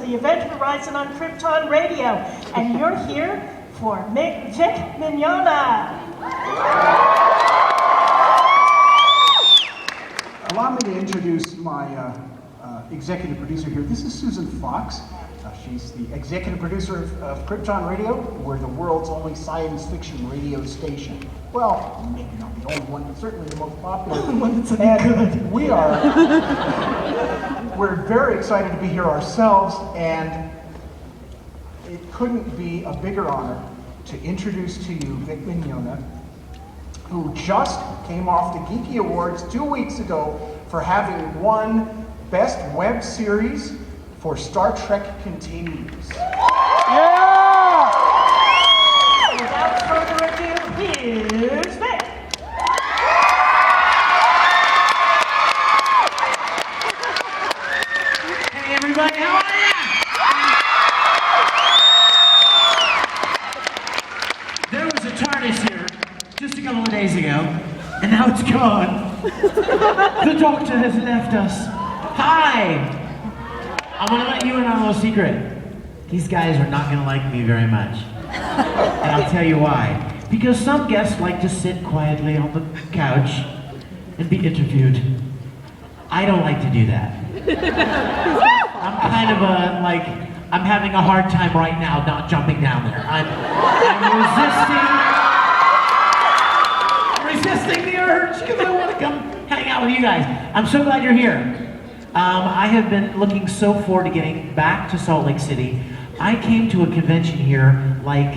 the Event Horizon on Krypton Radio, and you're here for Vic Mignogna. Allow me to introduce my executive producer here. This is Susan Fox. She's the executive producer of Krypton Radio. We're the world's only science fiction radio station. Well, maybe not the only one, but certainly the most popular. And we're very excited to be here ourselves, and it couldn't be a bigger honor to introduce to you Vic Mignogna, who just came off the Geeky Awards 2 weeks ago for having won Best Web Series for Star Trek Continues. Yeah! Without further ado, here's Vic. Hey everybody, how are ya? There was a TARDIS here just a couple of days ago, and now it's gone. The Doctor has left us. Hi! I want to let you in on a little secret. These guys are not going to like me very much. And I'll tell you why. Because some guests like to sit quietly on the couch and be interviewed. I don't like to do that. I'm kind of I'm having a hard time right now not jumping down there. I'm resisting the urge because I want to come hang out with you guys. I'm so glad you're here. I have been looking so forward to getting back to Salt Lake City. I came to a convention here like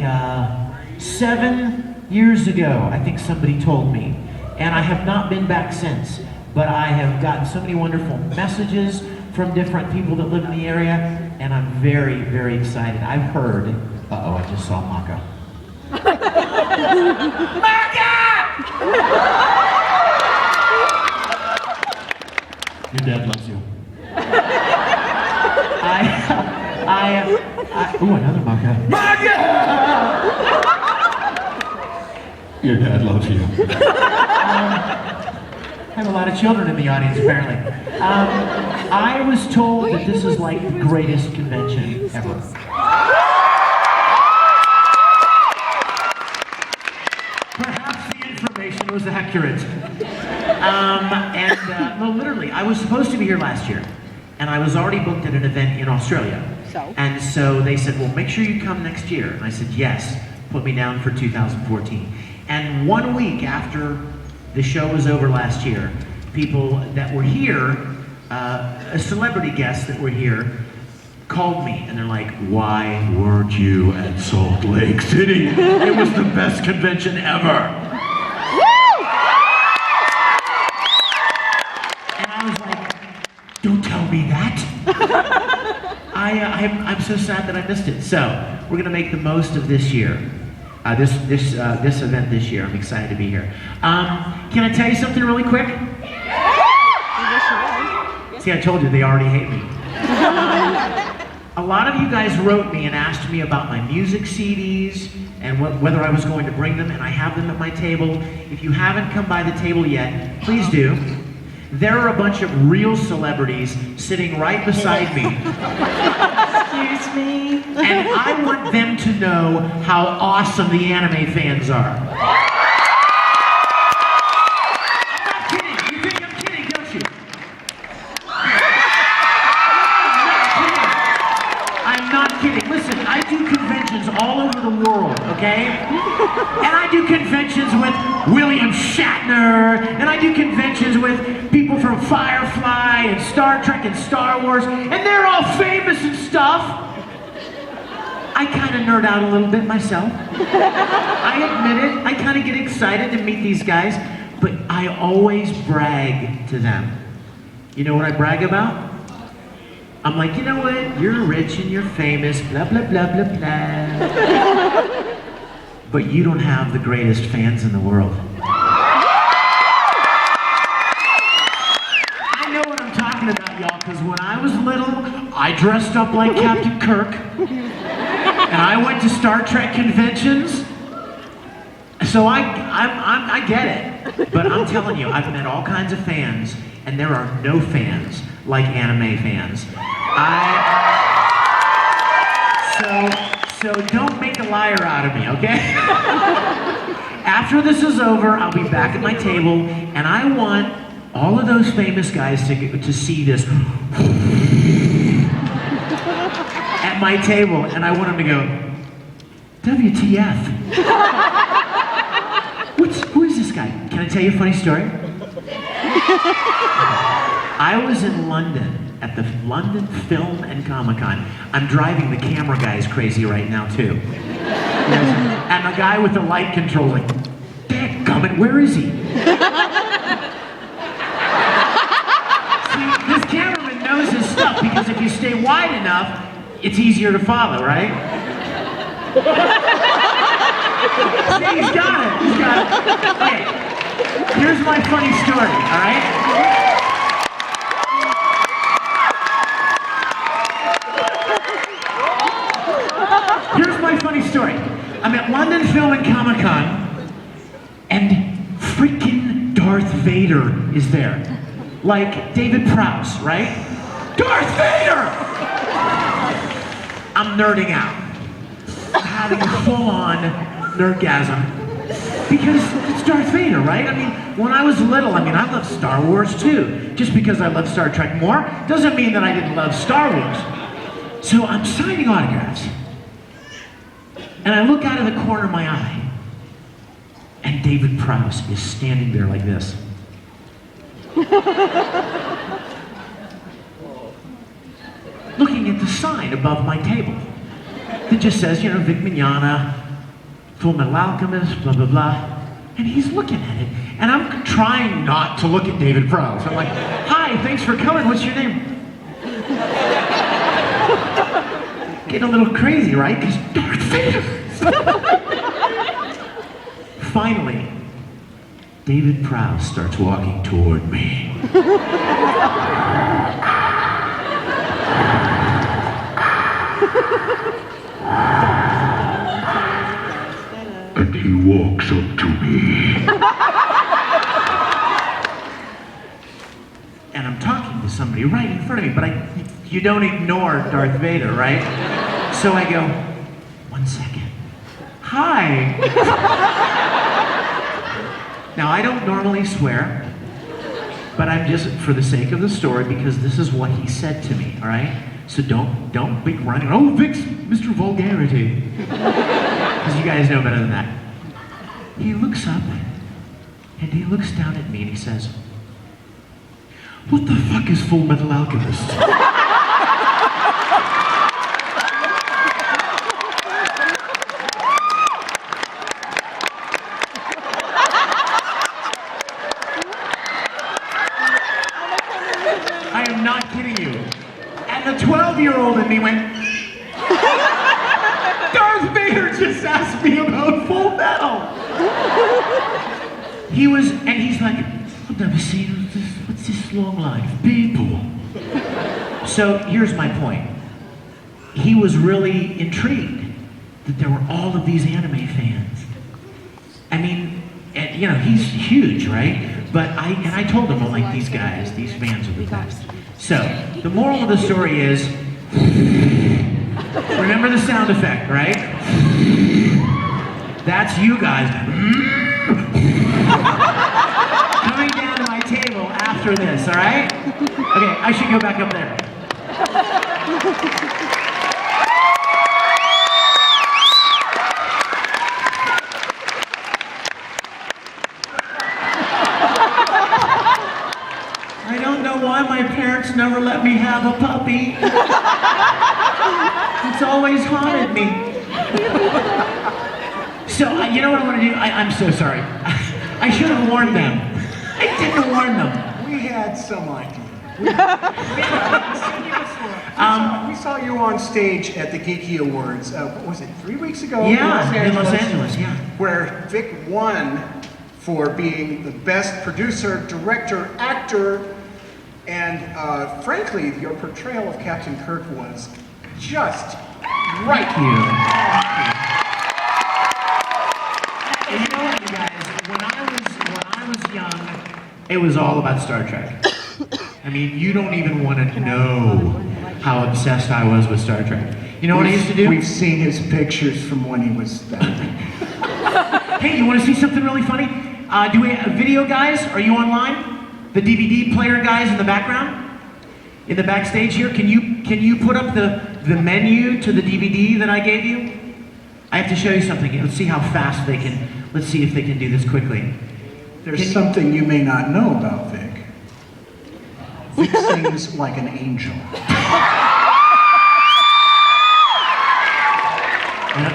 7 years ago, I think somebody told me. And I have not been back since. But I have gotten so many wonderful messages from different people that live in the area, and I'm very, very excited. I've heard, uh-oh, I just saw Maka. Maka! Your dad loves you. Ooh, another Maka. Maka! Your dad loves you. I have a lot of children in the audience, apparently. I was told that this is like the greatest convention ever. Perhaps the information was accurate. No, literally, I was supposed to be here last year, and I was already booked at an event in Australia. And so they said, well, make sure you come next year. And I said, yes, put me down for 2014. And 1 week after the show was over last year, people that were here, celebrity guests that were here, called me and they're like, why weren't you at Salt Lake City? It was the best convention ever. And I was like, don't tell me that. I'm so sad that I missed it. So we're gonna make the most of this year. This event this year. I'm excited to be here. Can I tell you something really quick? See, I told you, they already hate me. A lot of you guys wrote me and asked me about my music CDs and whether I was going to bring them, and I have them at my table. If you haven't come by the table yet, please do. There are a bunch of real celebrities sitting right beside me. Excuse me? And I want them to know how awesome the anime fans are. I'm not kidding. You think I'm kidding, don't you? I'm not kidding. Listen, I do conventions all over the world, okay? And I do conventions with William Shatner, and I do conventions with people from Firefly and Star Trek and Star Wars, and they're all famous and stuff. I kind of nerd out a little bit myself. I admit it. I kind of get excited to meet these guys, but I always brag to them. You know what I brag about? I'm like, you know what? You're rich and you're famous, blah, blah, blah, blah, blah. But you don't have the greatest fans in the world. I know what I'm talking about, y'all, because when I was little, I dressed up like Captain Kirk. And I went to Star Trek conventions, so I get it. But I'm telling you, I've met all kinds of fans, and there are no fans like anime fans. So don't make a liar out of me, okay? After this is over, I'll be back at my table, and I want all of those famous guys to see this at my table, and I want them to go, WTF? Who is this guy? Can I tell you a funny story? I was in London at the London Film and Comic-Con. I'm driving the camera guys crazy right now too. And the guy with the light controls like, dadgummit, where is he? See, this cameraman knows his stuff because if you stay wide enough, it's easier to follow, right? See, he's got it. Okay, here's my funny story, all right? Here's my funny story. I'm at London Film and Comic-Con, and freaking Darth Vader is there. Like David Prowse, right? Darth Vader! I'm nerding out. I'm having a full-on nerdgasm. Because it's Darth Vader, right? I mean, when I was little, I love Star Wars too. Just because I love Star Trek more doesn't mean that I didn't love Star Wars. So I'm signing autographs. And I look out of the corner of my eye, and David Prowse is standing there like this. Looking at the sign above my table that just says, Vic Mignogna, Full Metal Alchemist, blah, blah, blah. And he's looking at it, and I'm trying not to look at David Prowse. I'm like, hi, thanks for coming, what's your name? Getting a little crazy, right? Because Darth Vader. Finally, David Prowse starts walking toward me. And he walks up to me. And I'm talking to somebody right in front of me, but you don't ignore Darth Vader, right? So I go, 1 second. Hi. Now, I don't normally swear, but I'm just, for the sake of the story, because this is what he said to me, all right? So don't be running, oh, Vic's Mr. Vulgarity. Because you guys know better than that. He looks up, and he looks down at me, and he says, what the fuck is Full Metal Alchemist? I am not kidding you. And the 12-year-old in me went, Darth Vader just asked me about Full Metal. He's like, I've never seen this, what's this long line of people? So here's my point. He was really intrigued that there were all of these anime fans. I mean, he's huge, right? But I told him, I'm like, these guys, these fans are the best. So, the moral of the story is, remember the sound effect, right? That's you guys. Coming down to my table after this, all right? Okay, I should go back up there. I don't know why my parents never let me have a puppy. It's always haunted me. So, you know what I want to do? I'm so sorry. I should have warned them. I didn't warn them. We had some idea. We saw you on stage at the Geeky Awards, what was it, 3 weeks ago? Yeah, in Los Angeles, yeah. Where Vic won for being the best producer, director, actor, and frankly, your portrayal of Captain Kirk was just right. Thank you. And you know what, you guys? When I was young, it was all about Star Trek. I mean, you don't even want to know how obsessed I was with Star Trek. You know what I used to do? We've seen his pictures from when he was that big. Hey, you want to see something really funny? Do we have video guys? Are you online? The DVD player guys in the background? In the backstage here? Can you put up the menu to the DVD that I gave you? I have to show you something. Let's see how fast they can, let's see if they can do this quickly. There's something you may not know about Vic. Vic sings like an angel.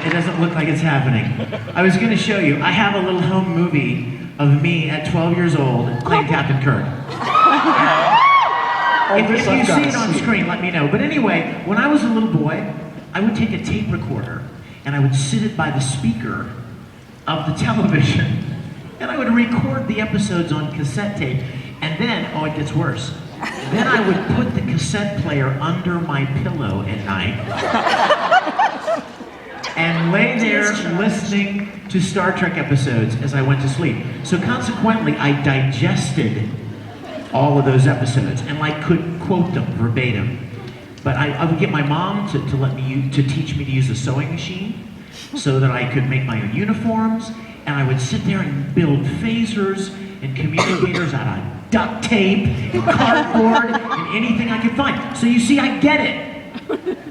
It doesn't look like it's happening. I was going to show you. I have a little home movie of me at 12 years old playing Captain Kirk. If you see it on screen, let me know. But anyway, when I was a little boy, I would take a tape recorder and I would sit it by the speaker of the television and I would record the episodes on cassette tape. And then, oh, it gets worse. Then I would put the cassette player under my pillow at night and lay there listening to Star Trek episodes as I went to sleep. So consequently, I digested all of those episodes and like could quote them verbatim. But I would get my mom to let me to teach me to use a sewing machine so that I could make my own uniforms, and I would sit there and build phasers and communicators out of duct tape and cardboard and anything I could find. So you see, I get it.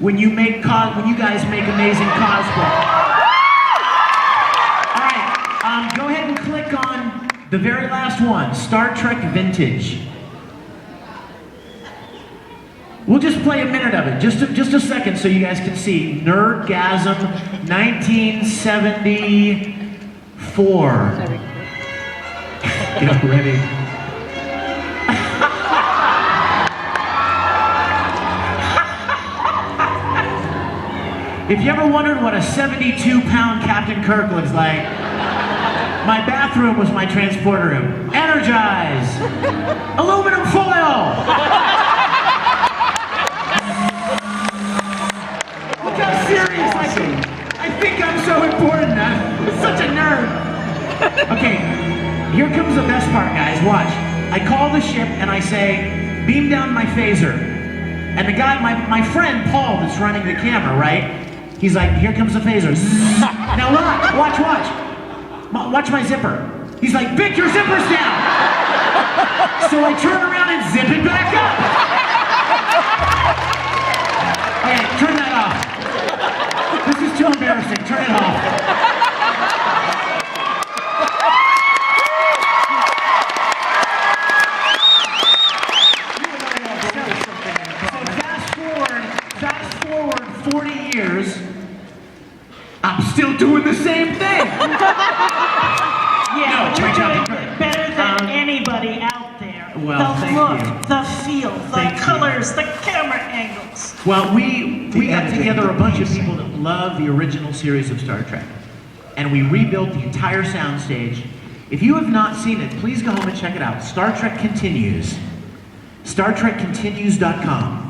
When you guys make amazing cosplay. All right, go ahead and click on the very last one, Star Trek Vintage. We'll just play a minute of it, just a second, so you guys can see. Nerdgasm, 1974. Get ready. If you ever wondered what a 72-pound Captain Kirk looks like, my bathroom was my transporter room. Energize! Aluminum foil! Look how serious I think I'm so important. I'm such a nerd. Okay, here comes the best part, guys. Watch. I call the ship and I say, beam down my phaser. And the guy, my friend Paul that's running the camera, right? He's like, here comes the phaser. Now watch. Watch my zipper. He's like, Vic, your zipper's down. So I turn around and zip it back up. Okay, turn that off. This is too embarrassing. Turn it off. Fast forward 40 years, I'm still doing the same thing. Yeah, No, you're doing better than anybody out there. Well, the thank look, you. the feel, the Thank you. colors, the camera angles. Well, we got editing, together a the bunch of pacing. people that love the original series of Star Trek. And we rebuilt the entire soundstage. If you have not seen it, please go home and check it out. Star Trek Continues. StarTrekContinues.com.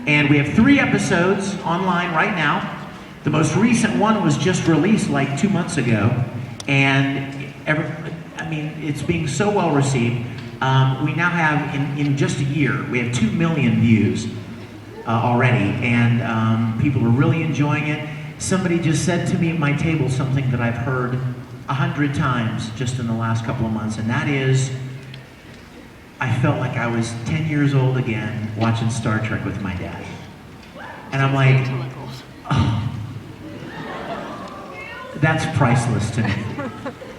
And we have 3 episodes online right now. The most recent one was just released like 2 months ago. And it's being so well received. We now have, in just a year, we have 2 million views already. And people are really enjoying it. Somebody just said to me at my table something that I've heard 100 times just in the last couple of months. And that is, I felt like I was 10 years old again watching Star Trek with my dad. And I'm like, oh, that's priceless to me.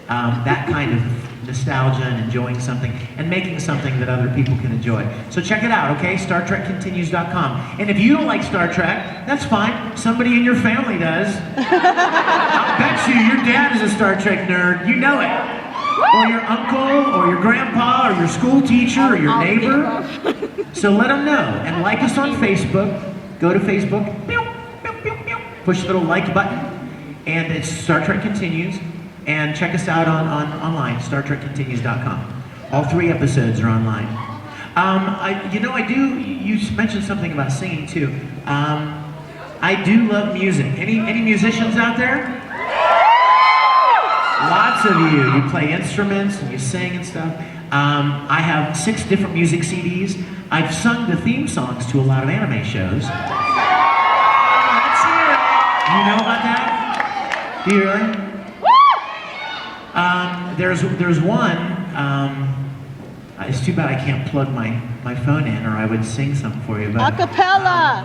That kind of nostalgia and enjoying something and making something that other people can enjoy. So check it out, okay? StarTrekContinues.com. And if you don't like Star Trek, that's fine. Somebody in your family does. I'll bet you your dad is a Star Trek nerd. You know it. Or your uncle, or your grandpa, or your school teacher, or your neighbor. So let them know. And like us on Facebook. Go to Facebook, push the little like button, and it's Star Trek Continues. And check us out online, StarTrekContinues.com. All 3 episodes are online. You mentioned something about singing too. I do love music. Any musicians out there? Lots of you. You play instruments and you sing and stuff. I have 6 different music CDs. I've sung the theme songs to a lot of anime shows. Let's hear Do you know about that? Do you really? There's one. It's too bad I can't plug my phone in, or I would sing something for you. But Acapella.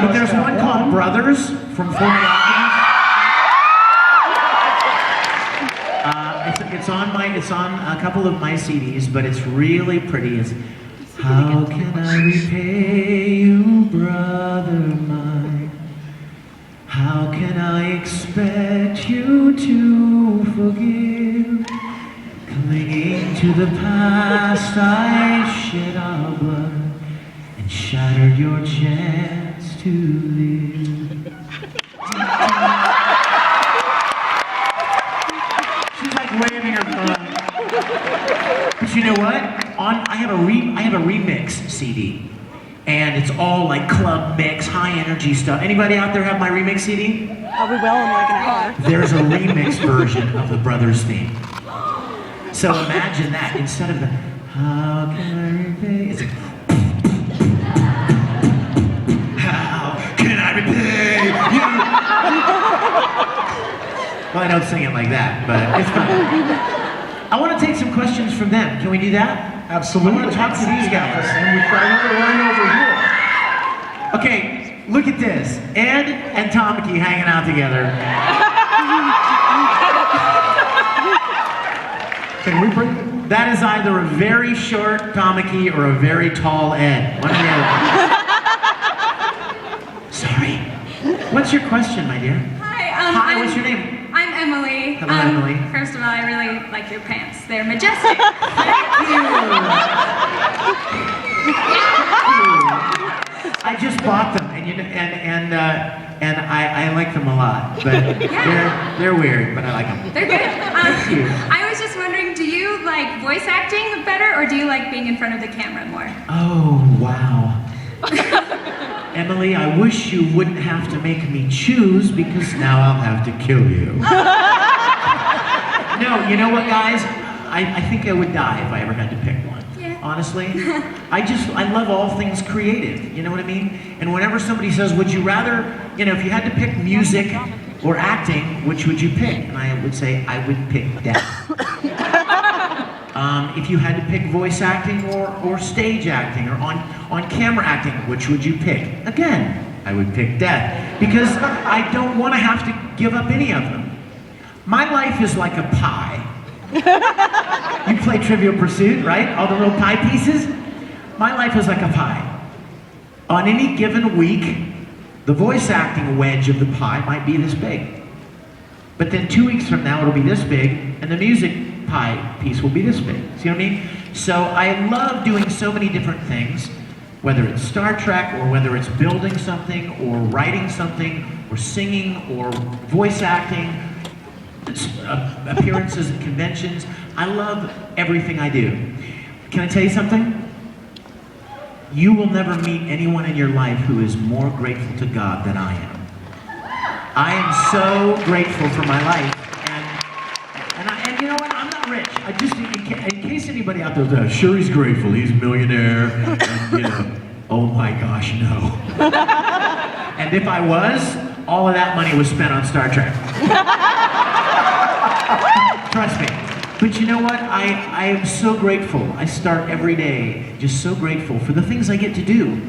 but there's one called Brothers from Philadelphia. It's on a couple of my CDs, but it's really pretty. It's how can I repay you, brother mine? How can I expect you to forgive? Clinging to the past, I shed our blood and shattered your chance to live. She's like waving her phone. But you know what? I have a remix CD, and it's all like club mix, high energy stuff. Anybody out there have my remix CD? Oh, we will in like an hour. There's a remix version of the Brothers theme. So imagine that instead of the how can I repay? It's like how can I repay you? Well, I don't sing it like that, but it's fun. I want to take some questions from them. Can we do that? Absolutely. I want to talk to these guys. And we've got another line over here. Okay, look at this. Ed and Tamaki hanging out together. Can we bring it? That is either a very short Tamaki or a very tall Ed. One or the other. Sorry. What's your question, my dear? Hi, Hi, what's your name? I'm Emily. Hello, Emily. First of all, I really like your pants. They're majestic. I just bought them, and I like them a lot. But they're weird, but I like them. They're good. Thank you. I was just wondering, do you like voice acting better, or do you like being in front of the camera more? Oh, wow. Emily, I wish you wouldn't have to make me choose, because now I'll have to kill you. No, you know what, guys? I think I would die if I ever had to pick one. Yeah. Honestly. I love all things creative, you know what I mean? And whenever somebody says, would you rather, if you had to pick music or acting, which would you pick? And I would say, I would pick death. If you had to pick voice acting or stage acting or on camera acting, which would you pick? Again, I would pick death, because I don't want to have to give up any of them. My life is like a pie. You play Trivial Pursuit, right? All the little pie pieces? My life is like a pie. On any given week, the voice acting wedge of the pie might be this big. But then 2 weeks from now, it'll be this big, and the music pie piece will be this big. See what I mean? So I love doing so many different things, whether it's Star Trek, or whether it's building something, or writing something, or singing, or voice acting, appearances at conventions. I love everything I do. Can I tell you something? You will never meet anyone in your life who is more grateful to God than I am. I am so grateful for my life, and you know what? I'm not rich. I just, in case anybody out there says, sure he's grateful, he's a millionaire, and oh my gosh, no. And if I was, all of that money was spent on Star Trek. Trust me. But you know what? I am so grateful. I start every day just so grateful for the things I get to do.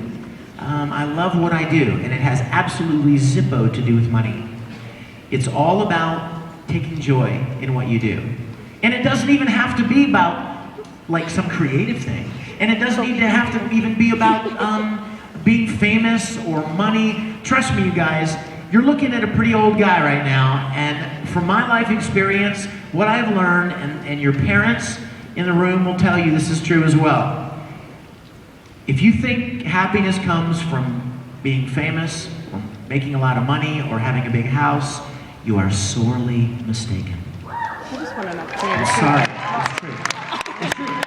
I love what I do, and it has absolutely zippo to do with money. It's all about taking joy in what you do. And it doesn't even have to be about like some creative thing. And it doesn't even have to even be about being famous or money. Trust me, you guys, you're looking at a pretty old guy right now, and from my life experience, what I've learned, and your parents in the room will tell you this is true as well. If you think happiness comes from being famous, or making a lot of money, or having a big house, you are sorely mistaken. I just want to know. I'm sorry. It's true. It's true.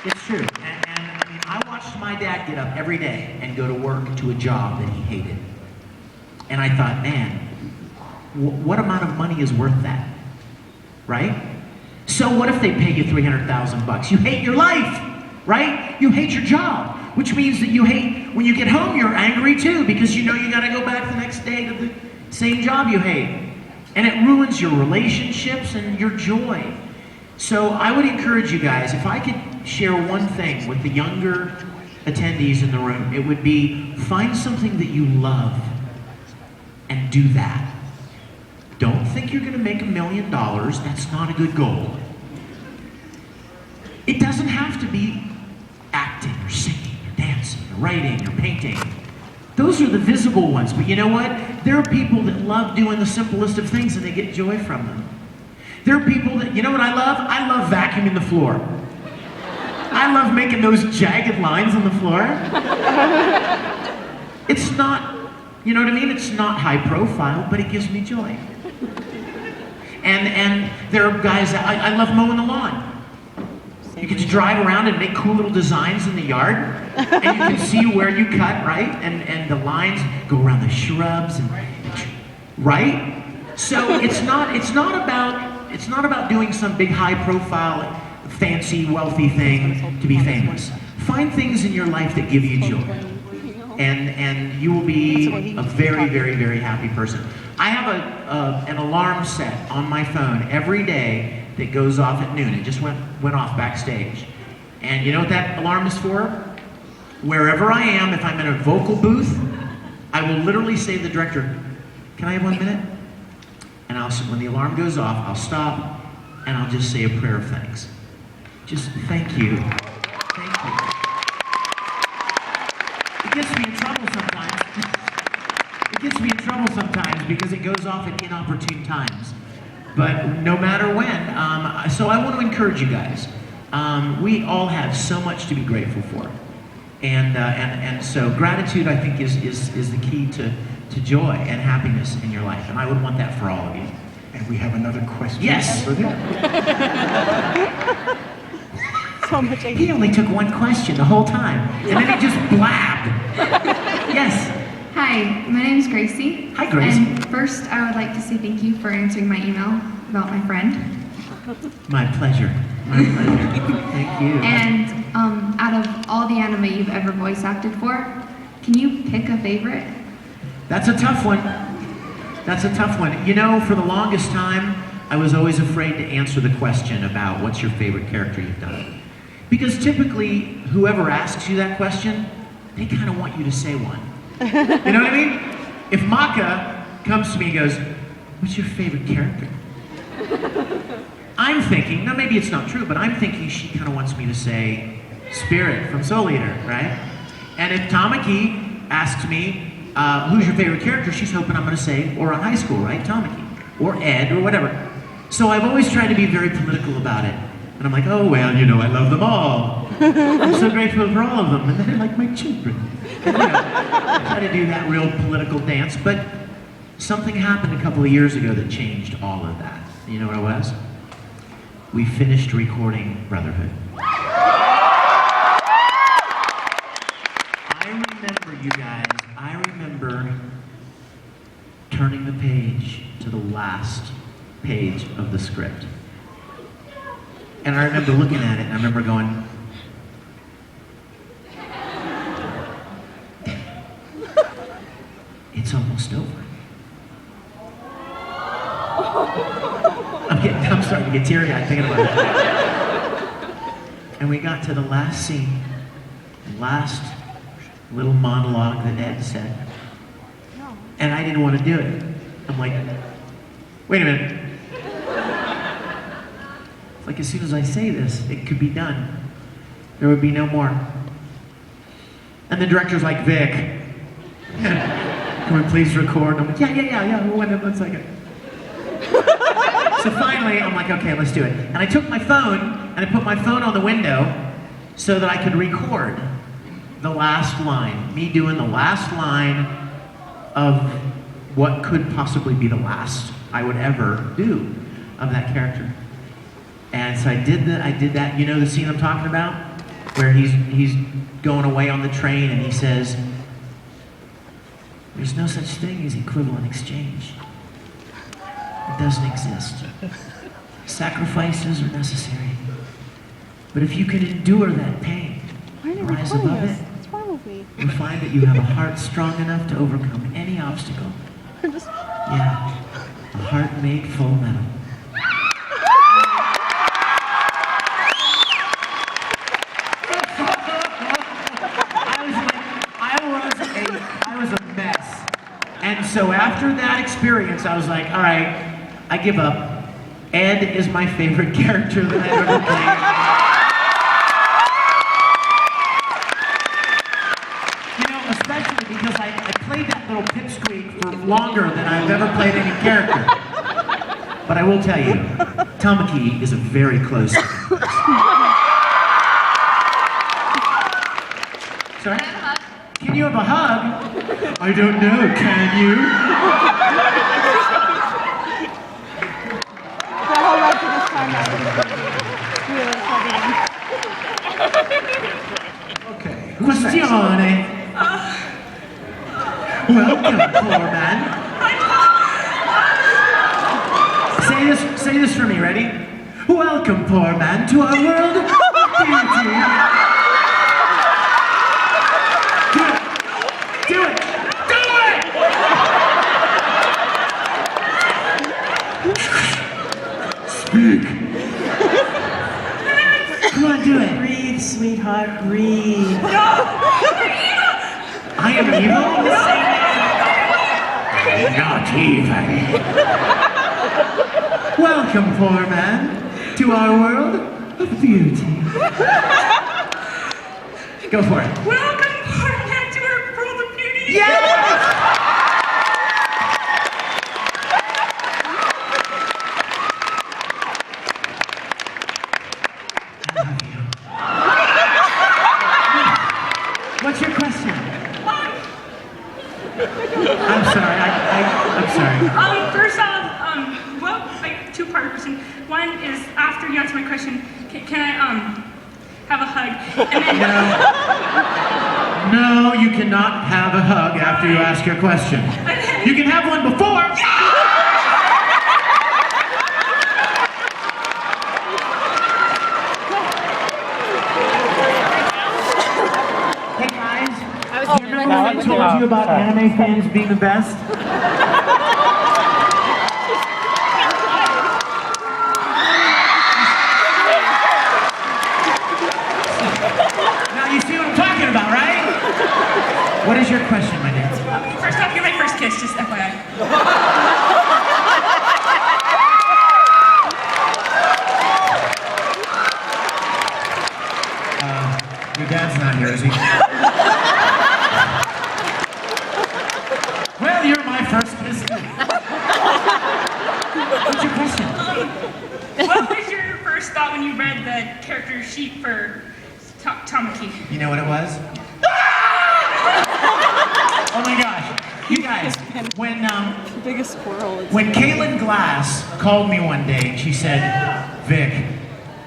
It's true. And I mean, I watched my dad get up every day and go to work to a job that he hated. And I thought, man, what amount of money is worth that? Right? So what if they pay you $300,000? You hate your life, right? You hate your job. which means that you hate, when you get home, you're angry too, because you know you gotta go back the next day to the same job you hate. And it ruins your relationships and your joy. So I would encourage you guys, if I could share one thing with the younger attendees in the room, it would be find something that you love and do that. Don't think you're gonna make $1 million, that's not a good goal. It doesn't have to be acting or singing or dancing or writing or painting. Those are the visible ones, but you know what? There are people that love doing the simplest of things and they get joy from them. There are people that, you know what I love? I love vacuuming the floor. I love making those jagged lines on the floor. It's not, you know what I mean? It's not high profile, but it gives me joy. And there are guys that, I love mowing the lawn. You can just drive around and make cool little designs in the yard, and you can see where you cut, right? And the lines go around the shrubs, and right? So it's not about doing some big high profile, fancy, wealthy thing to be famous. Find things in your life that give you joy, and you will be a very, very, very happy person. I have an alarm set on my phone every day that goes off at noon. It just went off backstage. And you know what that alarm is for? Wherever I am, if I'm in a vocal booth, I will literally say to the director, can I have 1 minute? And when the alarm goes off, I'll stop and I'll just say a prayer of thanks. Just thank you. Thank you. It gets me in trouble sometimes. It gets me in trouble sometimes because it goes off at inopportune times. But no matter when, so I want to encourage you guys. We all have so much to be grateful for, and so gratitude, I think, is the key to joy and happiness in your life, and I would want that for all of you. And we have another question. Yes. For them. So much. He only took one question the whole time, and then he just blabbed. Yes. Hi, my name is Gracie. Hi, Gracie. And first, I would like to say thank you for answering my email about my friend. My pleasure. My pleasure. Thank you. And out of all the anime you've ever voice acted for, can you pick a favorite? That's a tough one. That's a tough one. You know, for the longest time, I was always afraid to answer the question about what's your favorite character you've done. Because typically, whoever asks you that question, they kind of want you to say one. You know what I mean? If Maka comes to me and goes, what's your favorite character? I'm thinking, now maybe it's not true, but I'm thinking she kind of wants me to say Spirit from Soul Eater, right? And if Tamaki asks me, who's your favorite character, she's hoping I'm going to say, or on High School, right? Tamaki. Or Ed, or whatever. So I've always tried to be very political about it. And I'm like, oh, well, you know, I love them all. I'm so grateful for all of them, and they're like my children. And, you know, I try to do that real political dance, but something happened a couple of years ago that changed all of that. You know what it was? We finished recording Brotherhood. I remember, you guys, I remember turning the page to the last page of the script. And I remember looking at it, and I remember going, it's almost over. I'm starting to get teary-eyed thinking about it. And we got to the last scene, the last little monologue that Ed said. And I didn't want to do it. I'm like, wait a minute. It's like as soon as I say this, it could be done. There would be no more. And the director's like, Vic, can we please record? I'm like, yeah, one second. So finally, I'm like, okay, let's do it. And I took my phone, and I put my phone on the window so that I could record the last line. Me doing the last line of what could possibly be the last I would ever do of that character. And so I did that. You know the scene I'm talking about? Where he's going away on the train and he says, there's no such thing as equivalent exchange. It doesn't exist. Sacrifices are necessary. But if you can endure that pain, rise above it, you'll find that you have a heart strong enough to overcome any obstacle. Yeah, a heart made full metal. I was a mess. And so after that experience, I was like, all right, I give up. Ed is my favorite character that I've ever played. You know, especially because I played that little pipsqueak for longer than I've ever played any character. But I will tell you, Tamaki is a very close second. Sorry? Can you have a hug? I don't know, can you? The whole rest of this time out. Really heavy. Okay. Questione. Welcome, poor man. Say this for me, ready? Welcome, poor man, to our world of beauty. Do it! Do it! Speak! Come on, do it. Breathe, sweetheart, breathe. I am evil? Not even. Welcome, poor man, to our world of beauty. Go for it. Welcome, poor man, to our world of beauty. Yes! I love you. What's your question? I'm sorry. I'm sorry. First off, well, like two-part question. One is after you answer my question, can I have a hug? And then No, you cannot have a hug after you ask your question. You can have one before. Hey guys, you remember when I told you about anime fans being the best? Now you see what I'm talking about, right? What is your question, my dear? first off, you're my first kiss, just FYI. Your dad's not here, is he? Well, you're my first kiss. What's your question? What was your first thought when you read the character sheet for Tamaki? You know what it was? Oh my gosh. You guys, when The biggest squirrel is. when Caitlin Glass called me one day and she said, Vic,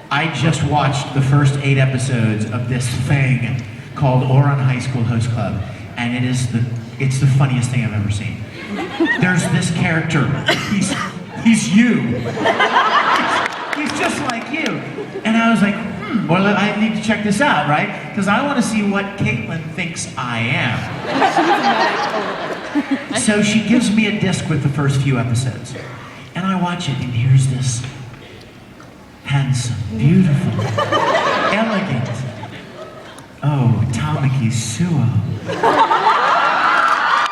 I just watched the first 8 episodes of this thing called Oron High School Host Club, and it's the funniest thing I've ever seen. There's this character. He's you. He's just like you. And I was like, well, I need to check this out, right? Because I want to see what Caitlin thinks I am. So she gives me a disc with the first few episodes. And I watch it, and here's this handsome, beautiful, elegant, oh, Tamaki Suo.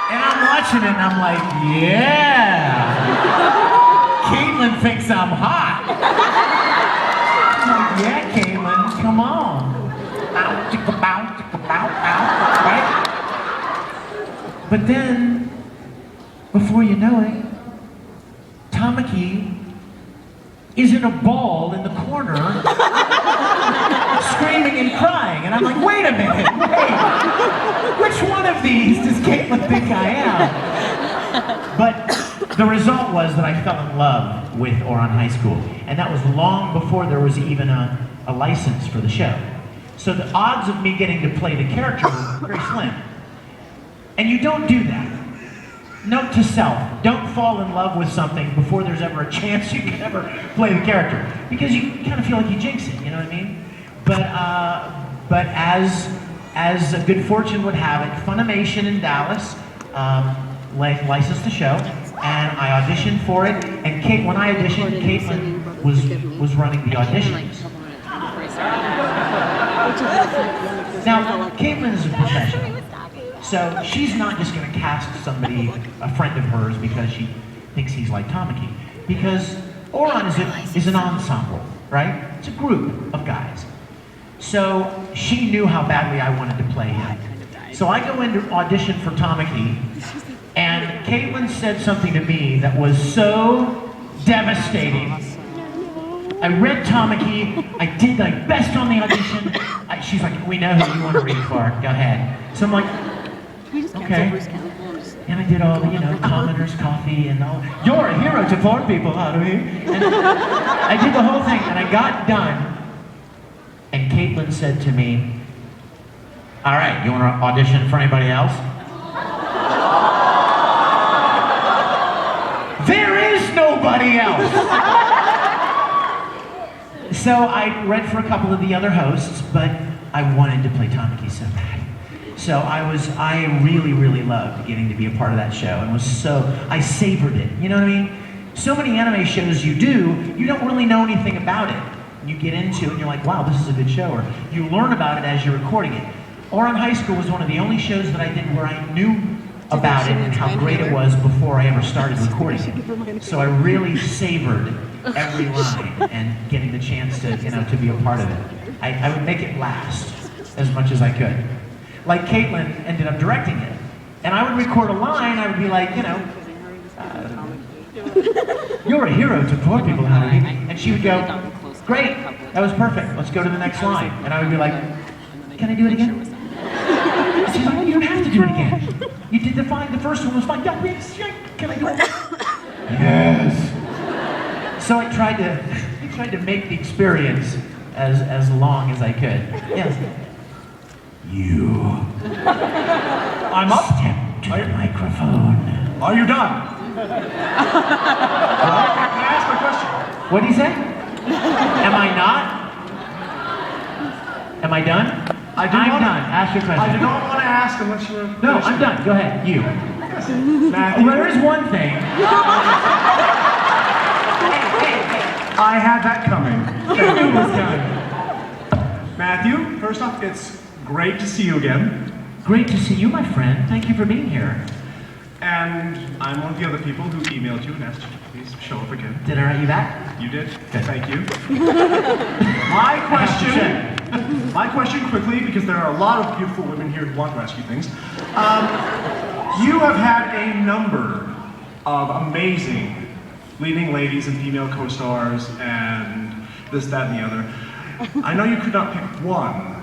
And I'm watching it, and I'm like, yeah! Caitlin thinks I'm hot. I'm like, yeah, Caitlin, come on. Ow, chicka, bow, right? But then, before you know it, Tamaki is in a ball in the corner, screaming and crying. And I'm like, wait a minute, wait. Which one of these does Caitlin think I am? But the result was that I fell in love with Oron High School. And that was long before there was even a license for the show. So the odds of me getting to play the character were very slim. And you don't do that. Note to self, don't fall in love with something before there's ever a chance you can ever play the character. Because you kind of feel like you jinx it, you know what I mean? But as as good fortune would have it, Funimation in Dallas licensed the show, and I auditioned for it. And when I auditioned, Caitlin was running the auditions. Now, Caitlin is a professional, so she's not just going to cast somebody, a friend of hers, because she thinks he's like Tamaki. Because Oron is an ensemble, right? It's a group of guys. So she knew how badly I wanted to play him. So I go in to audition for Tamaki, and Caitlin said something to me that was so devastating. I read Tamaki, I did my best on the audition. She's like, we know who you want to read for, go ahead. So I'm like, okay. And I did all the, commoners, coffee, and all. You're a hero to poor people, how do you? And I did the whole thing, and I got done. And Caitlin said to me, all right, you want to audition for anybody else? There is nobody else! So I read for a couple of the other hosts, but I wanted to play Tamaki so bad. So I really, really loved getting to be a part of that show, and I savored it, you know what I mean? So many anime shows you don't really know anything about it. You get into it and you're like, wow, this is a good show, or you learn about it as you're recording it. Oron High School was one of the only shows that I did where I knew about it and how great it was before I ever started recording it. So I really savored every line and getting the chance to, to be a part of it. I would make it last as much as I could. Like Caitlin ended up directing it. And I would record a line, I would be like, you're a hero to poor people, honey. And she would go, great, that was perfect, let's go to the next line. And I would be like, can I do it again? And she's like, you don't have to do it again. You did fine, the first one was fine. Can I do it? Yes. So I tried to make the experience as long as I could. Yes. You. I'm up. Step to the microphone. Are you done? Can I ask my question? What did he say? Am I not? Am I done? I'm done. Ask your question. I did not want to ask unless you were... No, I'm done. Go ahead. You. Matthew. Well, there is one thing. I had that coming. You knew it was coming. Matthew, first off, it's great to see you again. Great to see you, my friend. Thank you for being here. And I'm one of the other people who emailed you and asked you to please show up again. Did I write you back? You did. Good. Thank you. My question quickly, because there are a lot of beautiful women here who want to ask you things. You have had a number of amazing leading ladies and female co-stars and this, that, and the other. I know you could not pick one,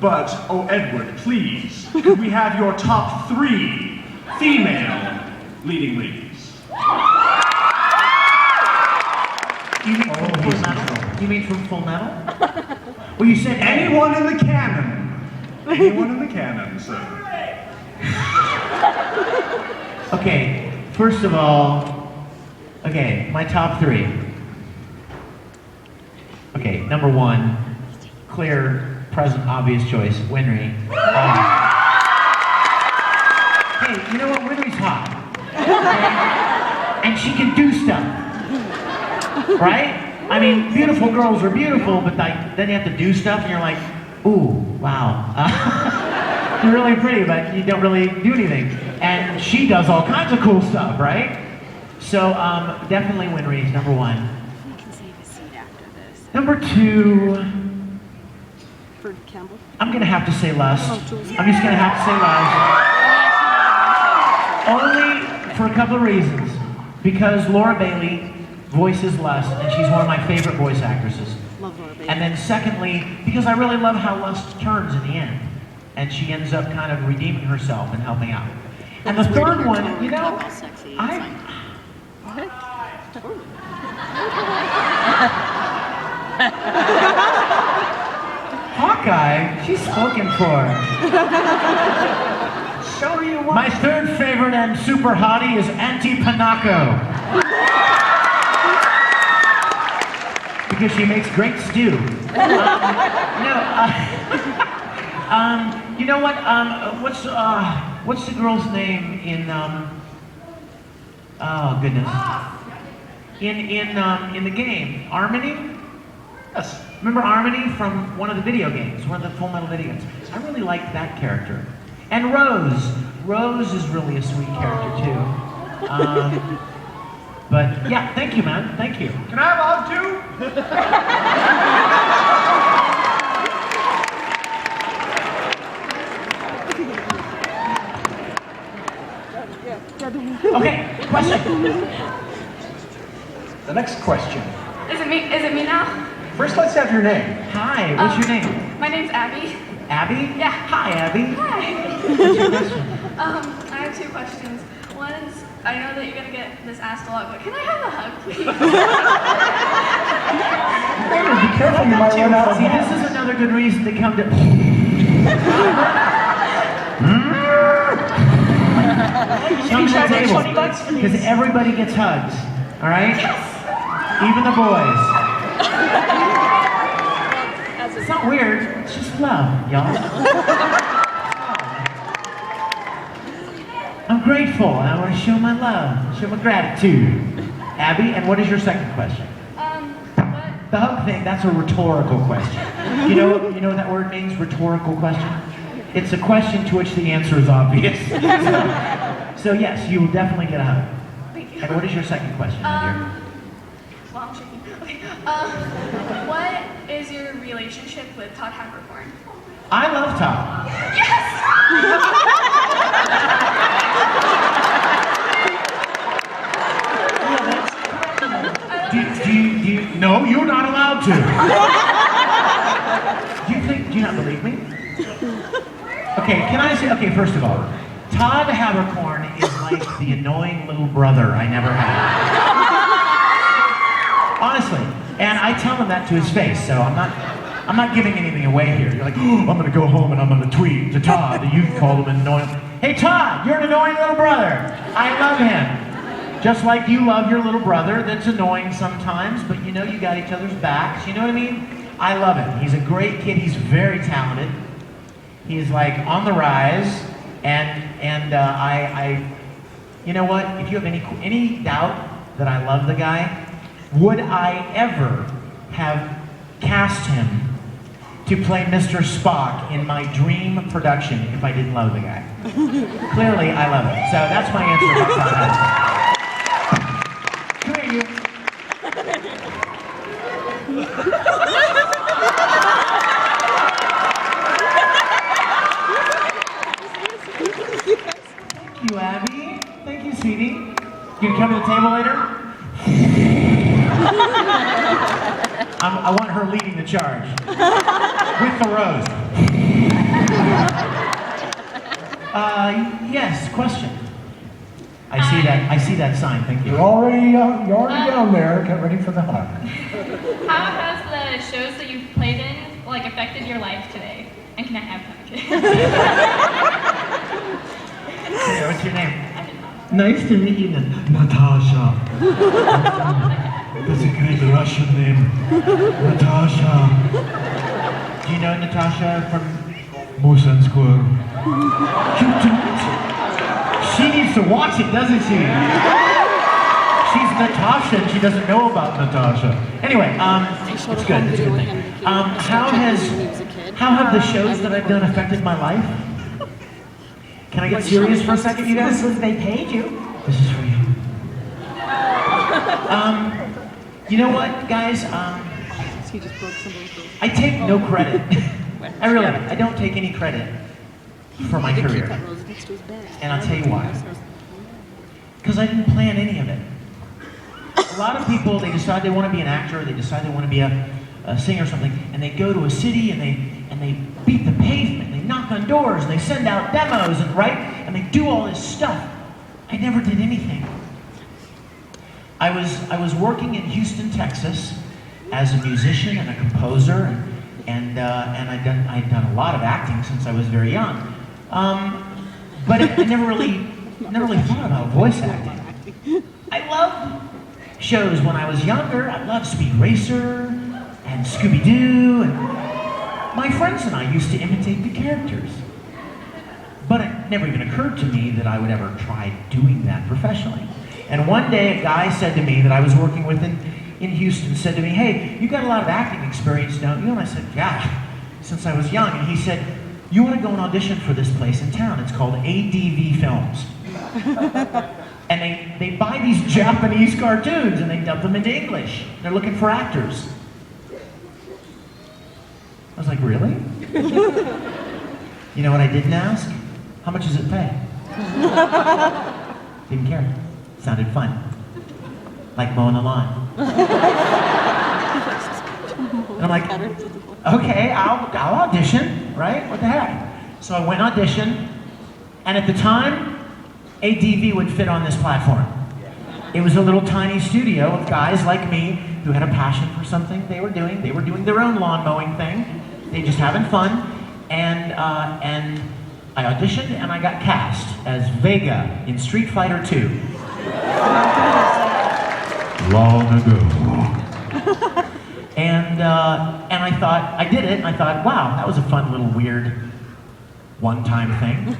but, oh Edward, please, could we have your top 3 female leading ladies? You mean from Full Metal? You mean from Full Metal? Well, you said Anyone in the canon. Anyone in the canon, sir. Okay, first of all, my top 3. Okay, number 1, clear, present, obvious choice, Winry. Hey, you know what? Winry's hot. And she can do stuff. Right? I mean, beautiful girls are beautiful, but then you have to do stuff and you're like, ooh, wow. You're really pretty, but you don't really do anything. And she does all kinds of cool stuff, right? So, definitely Winry is number 1. Number 2, I'm gonna have to say Lust. I'm just gonna have to say Lust. Only for a couple of reasons. Because Laura Bailey voices Lust, and she's one of my favorite voice actresses. Love Laura Bailey. And then secondly, because I really love how Lust turns in the end. And she ends up kind of redeeming herself and helping out. And the third one, Hawkeye, she's spoken for. So you want. My third favorite and super hottie is Auntie Panaco. Because she makes great stew. You know what? What's the girl's name in oh goodness. In the game, Harmony? Yes. Remember Harmony from one of the video games, one of the Full Metal video games? I really liked that character. And Rose. Rose is really a sweet character too. But yeah, thank you, man. Thank you. Can I have a hug too? Okay, question. The next question. Is it me now? First, let's have your name. Hi, what's your name? My name's Abby. Abby? Yeah. Hi, Abby. Hi. What's your question? I have two questions. One is, I know that you're gonna get this asked a lot, but can I have a hug, please? Be careful, you might run out of See, hands. this is another good reason to come to... Come to the table, because everybody gets hugs, all right? Even the boys. It's not weird, it's just love, y'all. I'm grateful, and I want to show my love, show my gratitude. Abby, and what is your second question? What? The hug thing, that's a rhetorical question. You know what that word means, rhetorical question? It's a question to which the answer is obvious. So yes, you will definitely get a hug. Thank you. And what is your second question, my dear? Well, I'm shaking. Okay. What is your relationship with Todd Havercorn? I love Todd. No, you're not allowed to. Do you not believe me? Okay, can I say, okay, first of all, Todd Havercorn is like the annoying little brother I never had. Honestly, and I tell him that to his face, so I'm not giving anything away here. You're like, oh, I'm gonna go home and I'm gonna tweet to Todd that you called him an annoying. Hey Todd, you're an annoying little brother. I love him. Just like you love your little brother that's annoying sometimes, but you know you got each other's backs, you know what I mean? I love him. He's a great kid, he's very talented. He's like on the rise, and I you know what? If you have any doubt that I love the guy, would I ever have cast him to play Mr. Spock in my dream production if I didn't love the guy? Clearly, I love him. So that's my answer about Todd Havercorn. Who are you? Thank you, Abby. Thank you, sweetie. You gonna come to the table later? I want her leading the charge. With the rose. Yes, question. I see that sign, thank you. You're already down there. Get ready for the hug. How has the shows that you've played in affected your life today? And can I have that? Hey, what's your name? Nice to meet you, Natasha. That's a great Russian name. Natasha. Do you know Natasha from Moose and Squirrel? You don't? She needs to watch it, doesn't she? She's Natasha and she doesn't know about Natasha. Anyway, it's good. It's a good thing. How have the shows that I've done affected my life? Can I get serious for a second, you guys? They paid you. This is for you. You know what, guys? I take no credit. I don't take any credit for my career. And I'll tell you why. Because I didn't plan any of it. A lot of people, they decide they want to be an actor, they decide they want to be a singer or something, and they go to a city and they beat the pavement, they knock on doors, and they send out demos, and and they do all this stuff. I never did anything. I was working in Houston, Texas, as a musician and a composer, and I'd done a lot of acting since I was very young. But I never really thought about voice acting. I loved shows when I was younger. I loved Speed Racer and Scooby-Doo, and my friends and I used to imitate the characters. never even occurred to me that I would ever try doing that professionally. And one day a guy said to me that I was working with in Houston, said to me, hey, you got a lot of acting experience, don't you? And I said, yeah, since I was young. And he said, you want to go and audition for this place in town. It's called ADV Films. And they buy these Japanese cartoons and they dub them into English. They're looking for actors. I was like, really? You know what I didn't ask? How much does it pay? Didn't care. Sounded fun. Like mowing the lawn. And I'm like, okay, I'll audition, right? What the heck? So I went audition, and at the time, ADV would fit on this platform. It was a little tiny studio of guys like me who had a passion for something they were doing. They were doing their own lawn mowing thing. They just having fun. And I auditioned and I got cast as Vega in Street Fighter 2. Long ago. And I thought, I did it, and I thought, wow, that was a fun little weird one-time thing.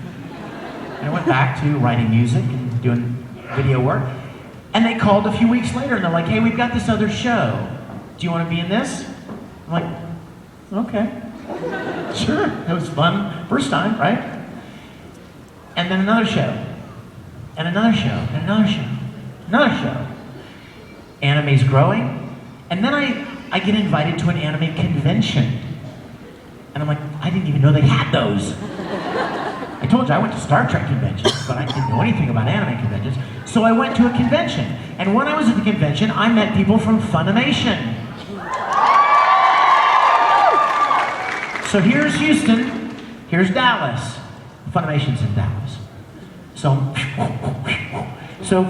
And I went back to writing music and doing video work. And they called a few weeks later and they're like, hey, we've got this other show. Do you want to be in this? I'm like, okay. Sure, it was fun. First time, right? And then another show. And another show. And another show. Another show. Anime's growing. And then I get invited to an anime convention. And I'm like, I didn't even know they had those. I told you I went to Star Trek conventions, but I didn't know anything about anime conventions. So I went to a convention. And when I was at the convention, I met people from Funimation. So here's Houston, here's Dallas. Funimation's in Dallas. So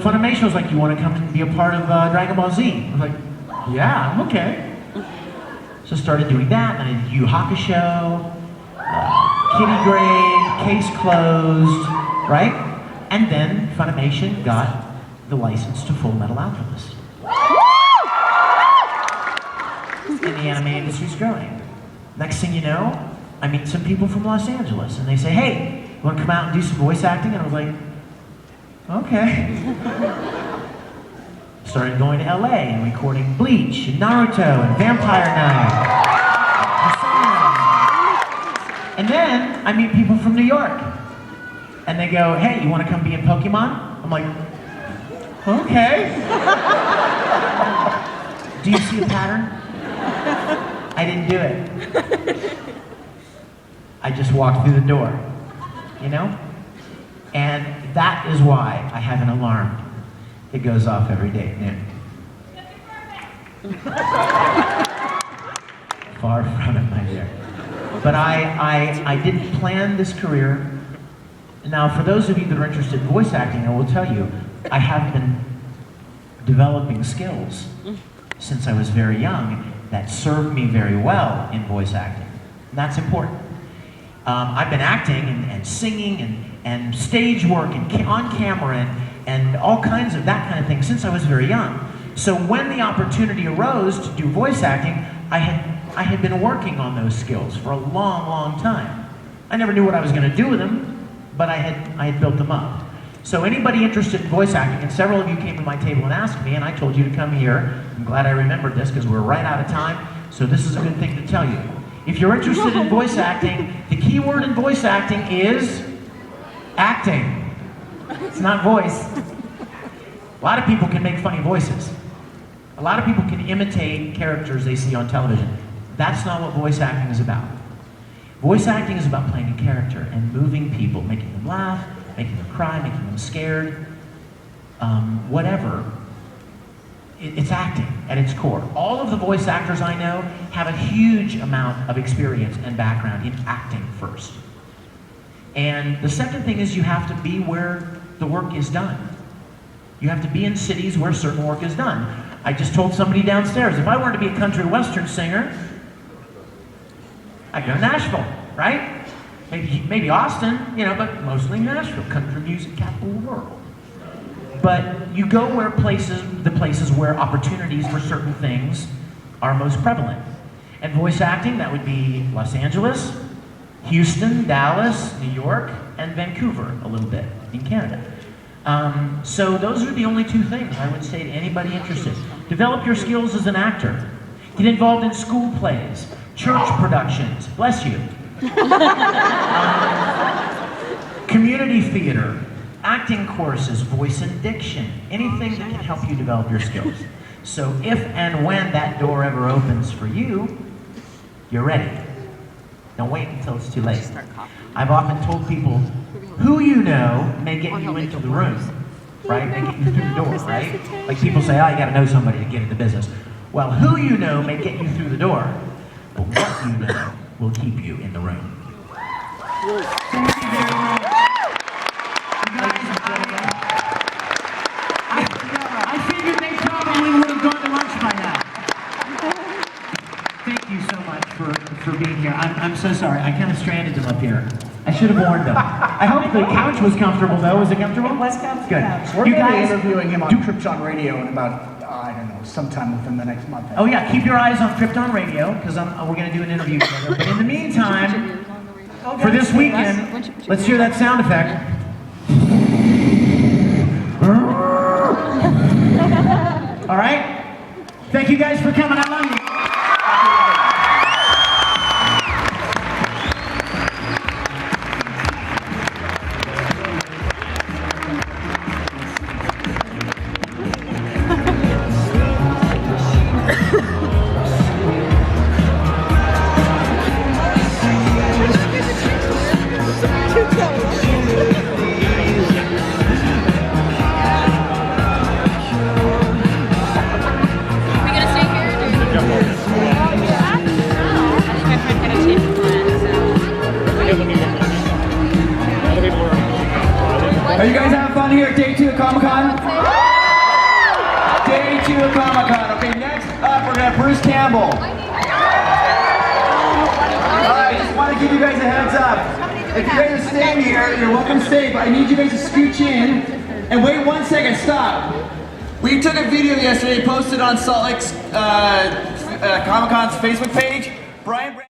Funimation was like, you want to come and be a part of Dragon Ball Z? I was like, yeah, I'm okay. So I started doing that, and I did Yu Hakusho, Kitty Grade, Case Closed, right? And then Funimation got the license to Full Metal Alchemist. And the anime industry's growing. Next thing you know, I meet some people from Los Angeles, and they say, hey, you want to come out and do some voice acting? And I was like, okay. Started going to LA and recording Bleach, and Naruto, and Vampire Night. And then I meet people from New York, and they go, hey, you want to come be in Pokemon? I'm like, okay. Do you see a pattern? I didn't do it. I just walked through the door, you know? And that is why I have an alarm. It goes off every day at noon. Far from it, my dear. But I didn't plan this career. Now, for those of you that are interested in voice acting, I will tell you, I have been developing skills since I was very young that served me very well in voice acting. And that's important. I've been acting and singing and stage work and on camera and all kinds of that kind of thing since I was very young. So when the opportunity arose to do voice acting, I had been working on those skills for a long, long time. I never knew what I was going to do with them, but I had built them up. So anybody interested in voice acting, and several of you came to my table and asked me, and I told you to come here. I'm glad I remembered this because we're right out of time, so this is a good thing to tell you. If you're interested in voice acting, the key word in voice acting is acting. It's not voice. A lot of people can make funny voices. A lot of people can imitate characters they see on television. That's not what voice acting is about. Voice acting is about playing a character and moving people, making them laugh, making them cry, making them scared, whatever. It's acting at its core. All of the voice actors I know have a huge amount of experience and background in acting first. And the second thing is you have to be where the work is done. You have to be in cities where certain work is done. I just told somebody downstairs, if I wanted to be a country western singer, I'd go to Nashville, right? Maybe Austin, you know, but mostly Nashville, country music capital of the world. But you go where the places where opportunities for certain things are most prevalent. And voice acting, that would be Los Angeles, Houston, Dallas, New York, and Vancouver a little bit in Canada. So those are the only 2 things I would say to anybody interested. Develop your skills as an actor. Get involved in school plays, church productions, bless you. Community theater, acting courses, voice and diction, anything that can help you develop your skills. So if and when that door ever opens for you, you're ready. Don't wait until it's too late. I've often told people, who you know may get you into the room, right? May get you through the door, right? Like people say, oh, you gotta know somebody to get into business. Well, who you know may get you through the door, but what you know will keep you in the room. Thank you very much. You guys, I figured they probably would have gone to lunch by now. Thank you so much for being here. I'm so sorry. I kind of stranded them up here. I should have warned them. I hope the couch was comfortable, though. Was it comfortable? It was comfortable. Good. We're You going to be guys interviewing him on Krypton Radio in about, I don't know, sometime within the next month. Oh yeah, keep your eyes on Krypton Radio, because we're going to do an interview together. But in the meantime, for this weekend, let's hear that sound effect. All right? Thank you guys for coming. I love you. Are you guys having fun here at day 2 of Comic-Con? Day 2 of Comic-Con. Okay, next up we're gonna have Bruce Campbell. Alright, just want to give you guys a heads up. If you guys are staying here, you're welcome to stay, but I need you guys to scooch in and wait 1 second, stop. We took a video yesterday, posted on Salt Lake's Comic-Con's Facebook page. Brian